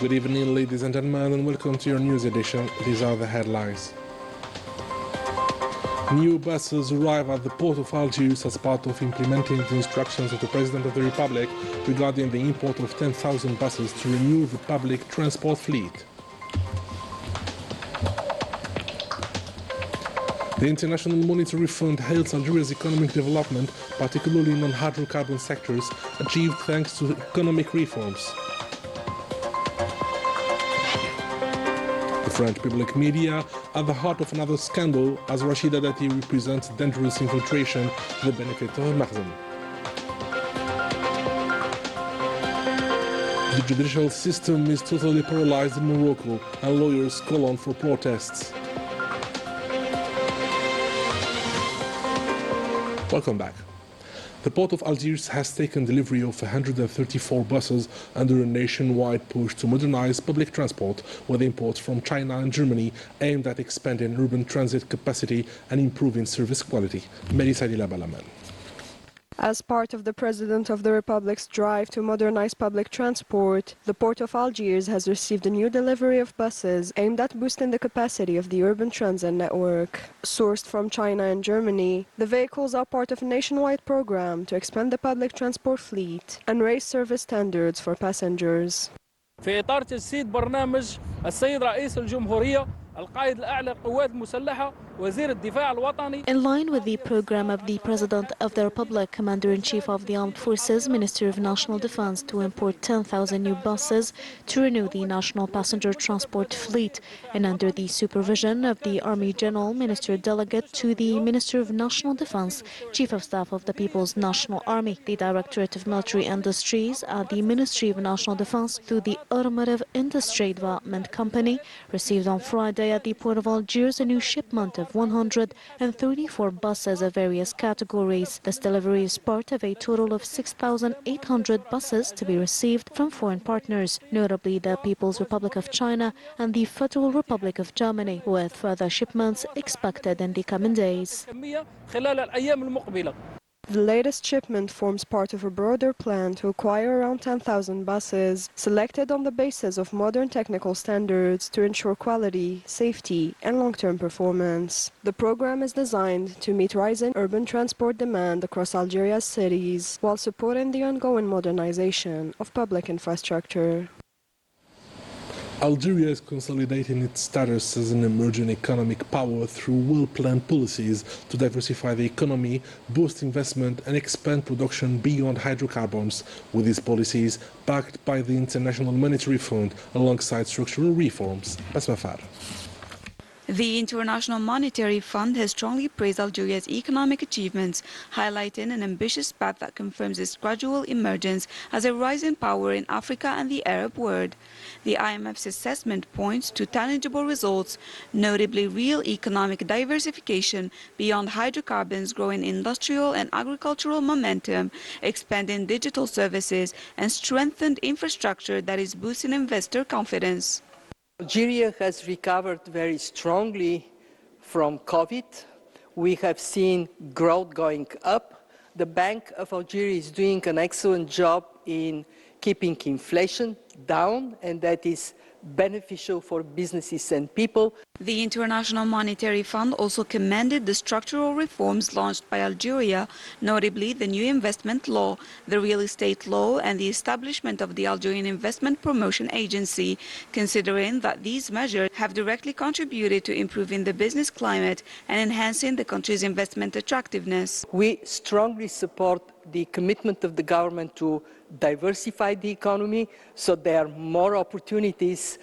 Good evening, ladies and gentlemen, and welcome to your news edition. These are the headlines. New buses arrive at the port of Algiers as part of implementing the instructions of the President of the Republic regarding the import of 10,000 buses to renew the public transport fleet. The International Monetary Fund hails Algeria's economic development, particularly in non-hydrocarbon sectors, achieved thanks to economic reforms. The French public media at the heart of another scandal, as Rachida Dati represents dangerous infiltration to the benefit of Makhzen. The judicial system is totally paralyzed in Morocco, and lawyers call on for protests. Welcome back. The port of Algiers has taken delivery of 134 buses under a nationwide push to modernize public transport with imports from China and Germany aimed at expanding urban transit capacity and improving service quality. Melissa Balaman. As part of the President of the Republic's drive to modernize public transport, the Port of Algiers has received a new delivery of buses aimed at boosting the capacity of the urban transit network. Sourced from China and Germany, the vehicles are part of a nationwide program to expand the public transport fleet and raise service standards for passengers. في إطار تجسيد برنامج السيد رئيس الجمهورية القائد الأعلى للقوات المسلحة وزير الدفاع الوطني. In line with the program of the President of the Republic, Commander-in-Chief of the Armed Forces, Minister of National Defense, to import 10,000 new buses to renew the national passenger transport fleet, and under the supervision of the Army General Minister Delegate to the Minister of National Defense, Chief of Staff of the People's National Army, the Directorate of Military Industries at the Ministry of National Defense through the Automotive Industry Development Company, received on Friday at the Port of Algiers a new shipment of 134 buses of various categories. This delivery is part of a total of 6,800 buses to be received from foreign partners, notably the People's Republic of China and the Federal Republic of Germany, with further shipments expected in the coming days. The latest shipment forms part of a broader plan to acquire around 10,000 buses, selected on the basis of modern technical standards to ensure quality, safety, and long-term performance. The program is designed to meet rising urban transport demand across Algeria's cities, while supporting the ongoing modernization of public infrastructure. Algeria is consolidating its status as an emerging economic power through well-planned policies to diversify the economy, boost investment and expand production beyond hydrocarbons, with these policies backed by the International Monetary Fund alongside structural reforms. Basmafar. The International Monetary Fund has strongly praised Algeria's economic achievements, highlighting an ambitious path that confirms its gradual emergence as a rising power in Africa and the Arab world. The IMF's assessment points to tangible results, notably real economic diversification beyond hydrocarbons, growing industrial and agricultural momentum, expanding digital services, and strengthened infrastructure that is boosting investor confidence. Algeria has recovered very strongly from COVID. We have seen growth going up. The Bank of Algeria is doing an excellent job in keeping inflation down, and that is beneficial for businesses and people. The International Monetary Fund also commended the structural reforms launched by Algeria, notably the new investment law, the real estate law, and the establishment of the Algerian Investment Promotion Agency, considering that these measures have directly contributed to improving the business climate and enhancing the country's investment attractiveness. We strongly support the commitment of the government to diversify the economy so there are more opportunities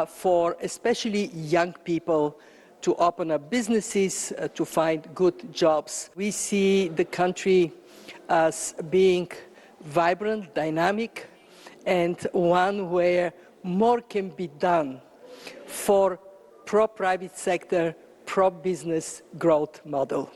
for especially young people to open up businesses, to find good jobs. We see the country as being vibrant, dynamic, and one where more can be done for pro-private sector, pro-business growth model.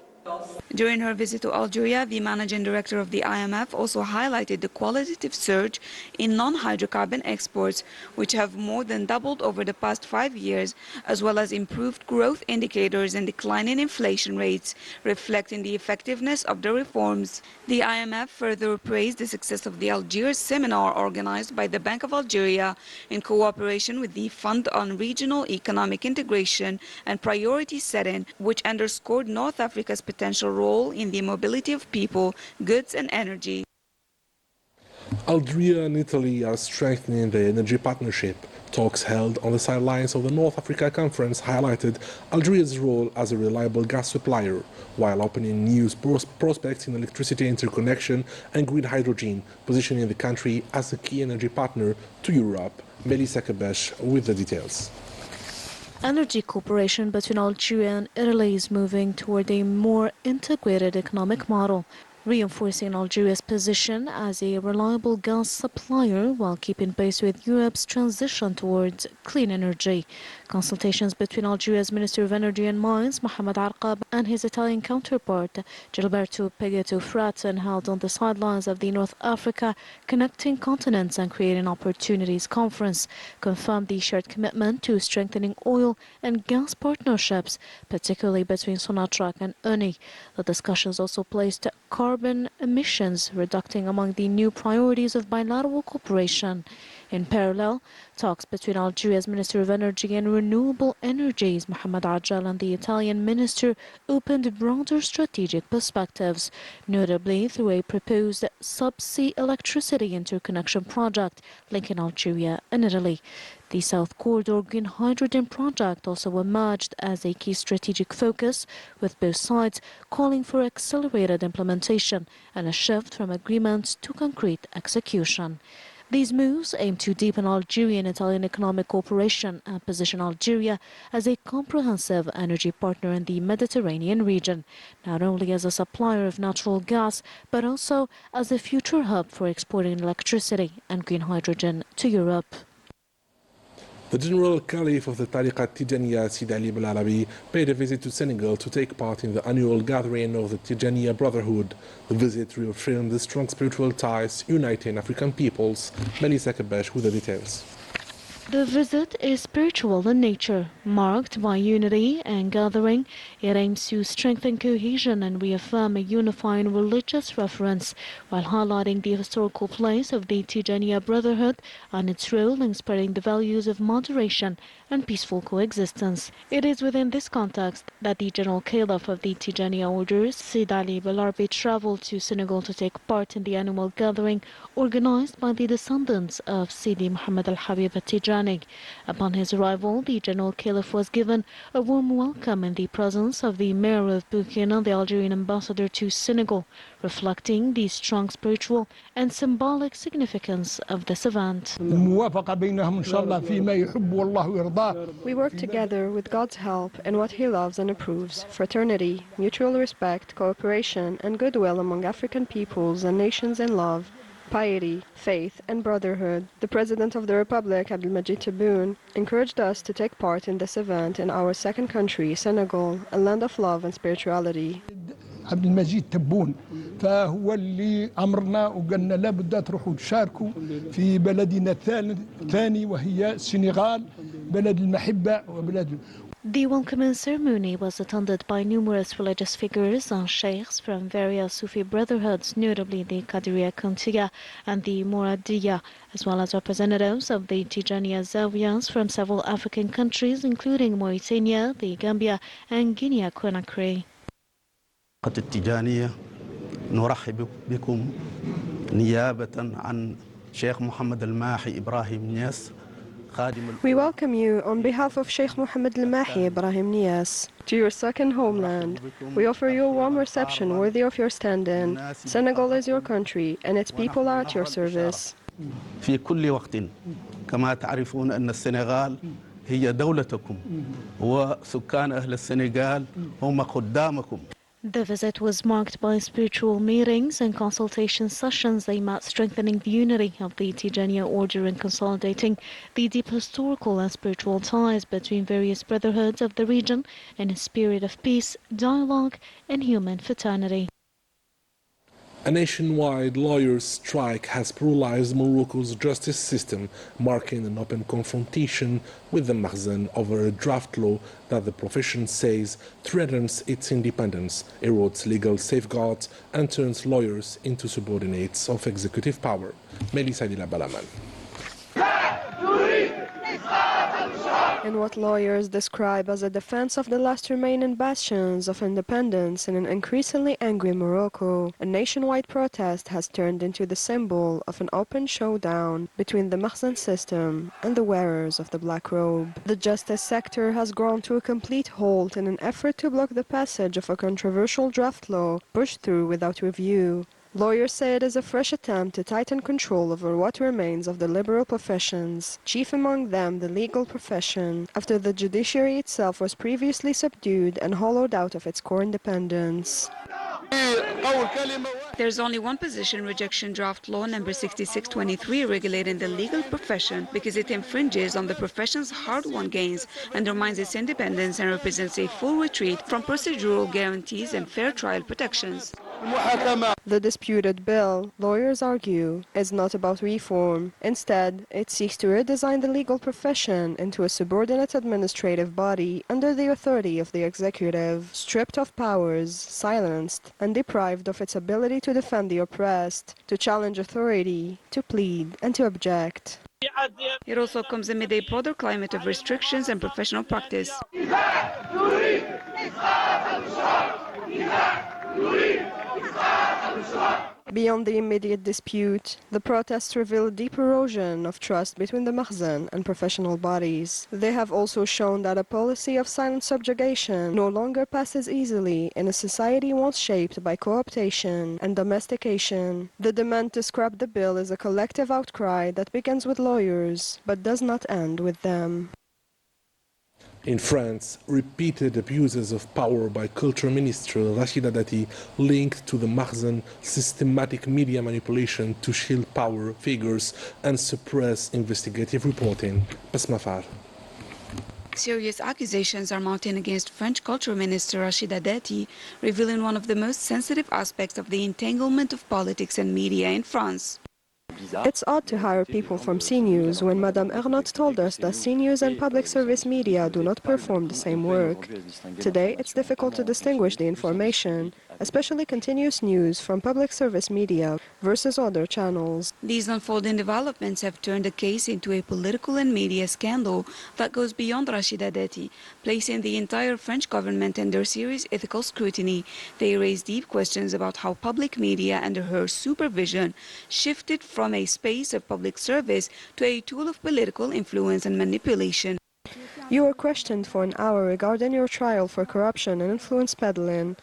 During her visit to Algeria, the managing director of the IMF also highlighted the qualitative surge in non-hydrocarbon exports, which have more than doubled over the past 5 years, as well as improved growth indicators and declining inflation rates, reflecting the effectiveness of the reforms. The IMF further praised the success of the Algiers seminar organized by the Bank of Algeria in cooperation with the Fund on Regional Economic Integration and Priority Setting, which underscored North Africa's potential role in the mobility of people, goods and energy. Algeria and Italy are strengthening their energy partnership. Talks held on the sidelines of the North Africa Conference highlighted Algeria's role as a reliable gas supplier, while opening new prospects in electricity interconnection and green hydrogen, positioning the country as a key energy partner to Europe. Melissa Kabesh with the details. Energy cooperation between Algeria and Italy is moving toward a more integrated economic model, reinforcing Algeria's position as a reliable gas supplier while keeping pace with Europe's transition towards clean energy. Consultations between Algeria's Minister of Energy and Mines, Mohamed Arqab, and his Italian counterpart, Gilberto Pegetto Fratin, held on the sidelines of the North Africa Connecting Continents and Creating Opportunities Conference, confirmed the shared commitment to strengthening oil and gas partnerships, particularly between Sonatrach and UNI. The discussions also placed carbon emissions reducing among the new priorities of bilateral cooperation. In parallel, talks between Algeria's Minister of Energy and Renewable Energies, Mohamed Ajal, and the Italian minister opened broader strategic perspectives, notably through a proposed subsea electricity interconnection project linking Algeria and Italy. The South Corridor Green Hydrogen project also emerged as a key strategic focus, with both sides calling for accelerated implementation and a shift from agreements to concrete execution. These moves aim to deepen Algerian-Italian economic cooperation and position Algeria as a comprehensive energy partner in the Mediterranean region, not only as a supplier of natural gas, but also as a future hub for exporting electricity and green hydrogen to Europe. The General Caliph of the Tariqa Tijaniya, Sid Ali Balalabi, paid a visit to Senegal to take part in the annual gathering of the Tijaniya Brotherhood. The visit reaffirmed the strong spiritual ties uniting African peoples. Melissa Kabesh with the details. The visit is spiritual in nature, marked by unity and gathering. It aims to strengthen cohesion and reaffirm a unifying religious reference, while highlighting the historical place of the Tijaniya Brotherhood and its role in spreading the values of moderation and peaceful coexistence. It is within this context that the General Caliph of the Tijaniya Orders, Sid Ali Balarbi, traveled to Senegal to take part in the annual gathering organized by the descendants of Sidi Muhammad al-Habib al-Tijani. Upon his arrival, the General Caliph was given a warm welcome in the presence of the Mayor of Burkina, the Algerian ambassador to Senegal, reflecting the strong spiritual and symbolic significance of this event. We work together with God's help in what He loves and approves: fraternity, mutual respect, cooperation, and goodwill among African peoples and nations in love, piety, faith, and brotherhood. The President of the Republic, Abdelmadjid Tebboune, encouraged us to take part in this event in our second country, Senegal, a land of love and spirituality. عبد المجيد تبون فهو اللي أمرنا وقالنا لابد تروحوا تشاركوا في بلدنا الثاني وهي السنغال بلد المحبة وبلد. The welcoming ceremony was attended by numerous religious figures and sheikhs from various Sufi brotherhoods, notably the Qadiriya Kuntiya and the Muradiya, as well as representatives of the Tijaniya Zawiyas from several African countries, including Mauritania, the Gambia, and Guinea-Conakry. التجانية نرحب بكم نيابة عن شيخ محمد الماحي إبراهيم نياس. We welcome you on behalf of Sheikh Mohammed al-Mahi Ibrahim Nias to your second homeland. We offer you a warm reception worthy of your stand-in. Senegal is your country and its people are at your service. في كل وقت كما تعرفون أن السنغال هي دولتكم وسكان أهل السنغال هم خدامكم. The visit was marked by spiritual meetings and consultation sessions aimed at strengthening the unity of the Tijaniya order and consolidating the deep historical and spiritual ties between various brotherhoods of the region in a spirit of peace, dialogue, and human fraternity. A nationwide lawyers' strike has paralyzed Morocco's justice system, marking an open confrontation with the Makhzen over a draft law that the profession says threatens its independence, erodes legal safeguards, and turns lawyers into subordinates of executive power. Melissa Dila Balaman. In what lawyers describe as a defense of the last remaining bastions of independence in an increasingly angry Morocco, a nationwide protest has turned into the symbol of an open showdown between the Makhzen system and the wearers of the black robe. The justice sector has grown to a complete halt in an effort to block the passage of a controversial draft law pushed through without review. Lawyers say it is a fresh attempt to tighten control over what remains of the liberal professions, chief among them the legal profession, after the judiciary itself was previously subdued and hollowed out of its core independence. There's only one position, rejection draft law number 6623, regulating the legal profession because it infringes on the profession's hard-won gains, undermines its independence, and represents a full retreat from procedural guarantees and fair trial protections. The disputed bill, lawyers argue, is not about reform. Instead, it seeks to redesign the legal profession into a subordinate administrative body under the authority of the executive, stripped of powers, silenced, and deprived of its ability to defend the oppressed, to challenge authority, to plead, and to object. It also comes amid a broader climate of restrictions and professional practice. Beyond the immediate dispute, the protests reveal a deep erosion of trust between the Makhzen and professional bodies. They have also shown that a policy of silent subjugation no longer passes easily in a society once shaped by co-optation and domestication. The demand to scrap the bill is a collective outcry that begins with lawyers, but does not end with them. In France, repeated abuses of power by Culture Minister Rachida Dati linked to the Makhzen systematic media manipulation to shield power figures and suppress investigative reporting. Basmafar. Serious accusations are mounting against French Culture Minister Rachida Dati, revealing one of the most sensitive aspects of the entanglement of politics and media in France. It's odd to hire people from CNews when Madame Ernotte told us that CNews and public service media do not perform the same work. Today, it's difficult to distinguish the information, especially continuous news, from public service media versus other channels. These unfolding developments have turned the case into a political and media scandal that goes beyond Rachida Dati, placing the entire French government under serious ethical scrutiny. They raise deep questions about how public media under her supervision shifted from a space of public service to a tool of political influence and manipulation. You were questioned for an hour regarding your trial for corruption and influence peddling,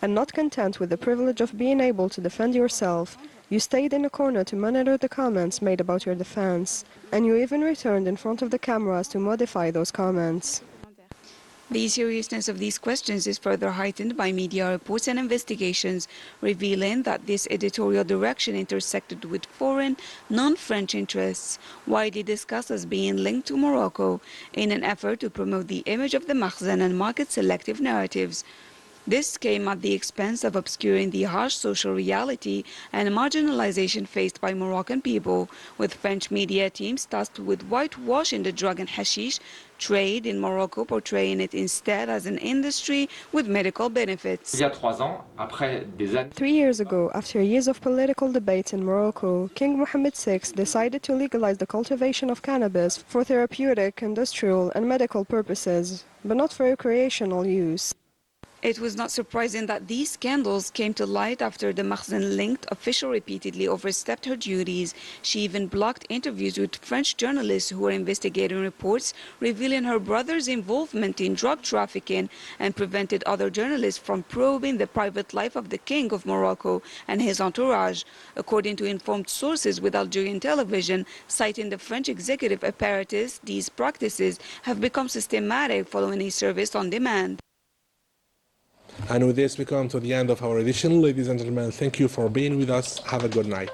and not content with the privilege of being able to defend yourself, you stayed in a corner to monitor the comments made about your defense, and you even returned in front of the cameras to modify those comments. The seriousness of these questions is further heightened by media reports and investigations revealing that this editorial direction intersected with foreign, non-French interests, widely discussed as being linked to Morocco in an effort to promote the image of the Makhzen and market selective narratives. This came at the expense of obscuring the harsh social reality and marginalization faced by Moroccan people, with French media teams tasked with whitewashing the drug and hashish trade in Morocco, portraying it instead as an industry with medical benefits. 3 years ago, after years of political debates in Morocco, King Mohammed VI decided to legalize the cultivation of cannabis for therapeutic, industrial, and medical purposes, but not for recreational use. It was not surprising that these scandals came to light after the Makhzen-linked official repeatedly overstepped her duties. She even blocked interviews with French journalists who were investigating reports revealing her brother's involvement in drug trafficking and prevented other journalists from probing the private life of the King of Morocco and his entourage, according to informed sources with Algerian television, citing the French executive apparatus. These practices have become systematic following a service on demand. And with this, we come to the end of our edition. Ladies and gentlemen, thank you for being with us. Have a good night.